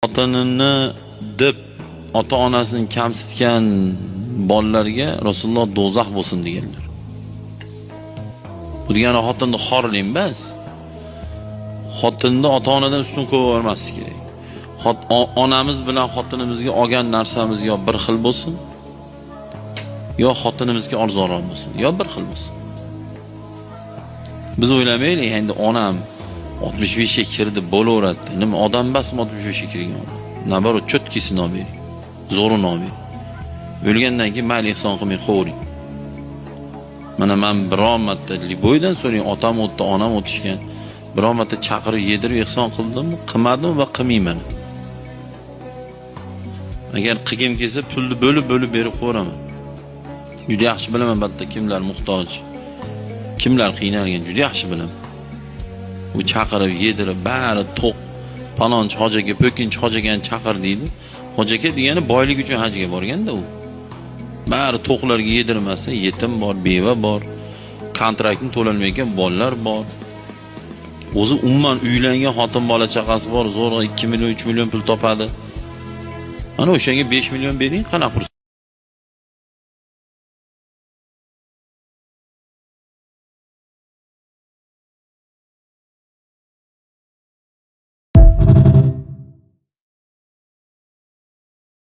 Xotinini deb ota-onasini kamsitgan bolalarga Rasululloh do'zax bo'lsin deganlar. Bu degani xotinni xorlik emas. Xotinni ota-onadan ustun ko'rmaslik kerak. Onamiz bilan xotinimizga olgan narsamiz yo bir xil bo'lsin, yo xotinimizga arzonroq bo'lsin, yo bir xil bo'lsin. Biz o'ylamaylik, endi onam 65 ga kirdi bo'laveradi. Nima odam emasmi 65 ga kirgan? Nabarot cho'tkisini olib bering. Zo'rini olib bering. O'lgandan keyin mayli ehson qilmay qo'ying. Mana men biron marta Liboydan so'rang, otam o'tdi, onam o'tishgan. Biron marta chaqirib yedirib ehson qildimmi? Qilmadim va qilmayman. Agar qilgim kelsa pulni bo'lib berib qo'raman. Juda yaxshi bilaman albatta kimlar muhtoj, kimlar qiynalgan juda yaxshi bilaman. U chaqirib yedirib bari to'q palonchi hojaga, po'kinchi hojaga chaqir deydi. Hojaga degani boylik uchun hajga borganda u. Bari to'qlarga yedirmasa, yetim bor, beva bor, kontraktni to'lanmayotgan bolalar bor. O'zi umuman uylangan xotin bola chaqasi bor, zo'rg'a 2 million, 3 million pul topadi. Ana o'shanga 5 million bering, qanaqa